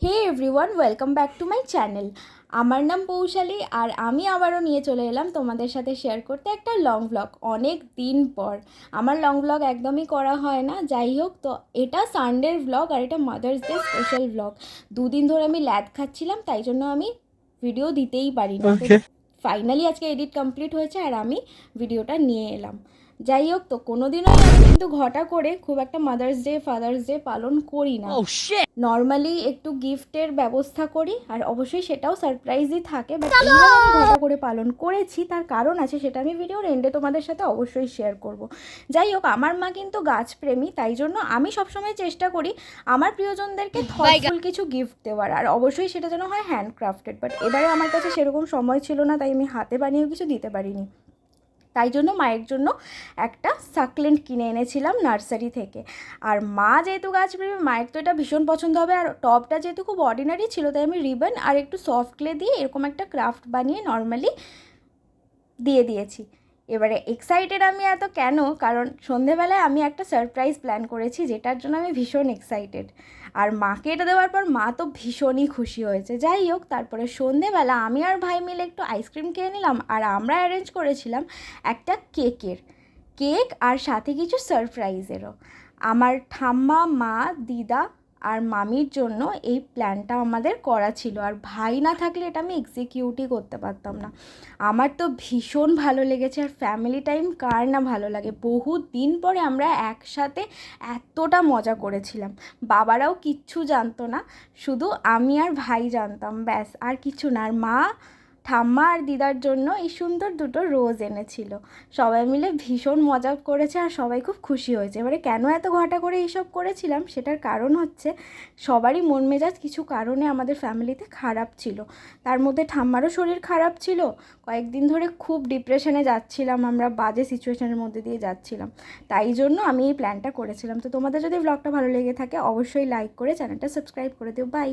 Hey everyone, welcome back to my channel. আমার নাম পৌশালী আর আমি আবারও নিয়ে চলে এলাম তোমাদের সাথে শেয়ার করতে একটা লং ব্লগ। অনেক দিন পর আমার লং ব্লগ একদমই করা হয় না। যাই হোক, তো এটা সানডের ব্লগ আর এটা মাদার্স ডে স্পেশাল ব্লগ। দুদিন ধরে আমি ল্যাদ খাচ্ছিলাম, তাই জন্য আমি ভিডিও দিতেই পারি না। তো ফাইনালি আজকে এডিট কমপ্লিট হয়েছে আর আমি ভিডিওটা নিয়ে এলাম। যাই হোক, তো কোনোদিনও আমি কিন্তু ঘটা করে খুব একটা মাদার্স ডে ফাদার্স ডে পালন করি না। নর্মালি একটু গিফটের ব্যবস্থা করি আর অবশ্যই সেটাও সারপ্রাইজই থাকে, বাট এইবার আমি ঘটা করে পালন করেছি। তার কারণ আছে, সেটা আমি ভিডিওর এন্ডে তোমাদের সাথে অবশ্যই শেয়ার করব। যাই হোক, আমার মা কিন্তু গাছপ্রেমী, তাই জন্য আমি সবসময় চেষ্টা করি আমার প্রিয়জনদেরকে থটফুল কিছু গিফট দেওয়ার, আর অবশ্যই সেটা যেন হয় হ্যান্ডক্রাফটেড। বাট এবারে আমার কাছে সেরকম সময় ছিল না, তাই আমি হাতে বানিয়েও কিছু দিতে পারিনি। তাই জন্য মায়ের জন্য একটা সাকলেন্ট কিনে এনেছিলাম নার্সারি থেকে। আর মা যেহেতু গাছপ্রেমী, মায়ের তো এটা ভীষণ পছন্দ হবে। আর টবটা যেহেতু খুব অর্ডিনারি ছিল, তাই আমি রিবন আর একটু সফট ক্লে দিয়ে এরকম একটা ক্রাফট বানিয়ে নর্মালি দিয়ে দিয়েছি। এবারে এক্সাইটেড আমি এত কেন, কারণ সন্ধেবেলায় আমি একটা সারপ্রাইজ প্ল্যান করেছি, যেটার জন্য আমি ভীষণ এক্সাইটেড। আর মাকে এটা দেওয়ার পর মা তো ভীষণই খুশি হয়েছে। যাই হোক, তারপরে সন্ধেবেলা আমি আর ভাই মিলে একটু আইসক্রিম কিনে নিলাম, আর আমরা অ্যারেঞ্জ করেছিলাম একটা কেক আর সাথে কিছু সারপ্রাইজেরও। আমার ঠাম্মা, মা, দিদা আর মামির জন্য এই প্ল্যানটা আমাদের করা ছিল। আর ভাই না থাকলে এটা আমি এক্সিকিউটই করতে পারতাম না। আমার তো ভীষণ ভালো লেগেছে। আর ফ্যামিলি টাইম কার না ভালো লাগে। বহু দিন পরে আমরা একসাথে এতটা মজা করেছিলাম। বাবারাও কিচ্ছু জানতো না, শুধু আমি আর ভাই জানতাম, ব্যাস, আর কিছু না। আর মা, ঠাম্মা আর দিদার জন্য এই সুন্দর দুটো রোজ এনেছিল। সবাই মিলে ভীষণ মজা করেছে আর সবাই খুব খুশি হয়েছে। এবারে কেন এত ঘটা করে এইসব করেছিলাম, সেটার কারণ হচ্ছে সবারই মন মেজাজ কিছু কারণে আমাদের ফ্যামিলিতে খারাপ ছিল। তার মধ্যে ঠাম্মারও শরীর খারাপ ছিল। কয়েকদিন ধরে খুব ডিপ্রেশনে যাচ্ছিলাম, আমরা বাজে সিচুয়েশনের মধ্যে দিয়ে যাচ্ছিলাম। তাই জন্য আমি এই প্ল্যানটা করেছিলাম। তো তোমাদের যদি ব্লগটা ভালো লেগে থাকে, অবশ্যই লাইক করে চ্যানেলটা সাবস্ক্রাইব করে দিও। বাই।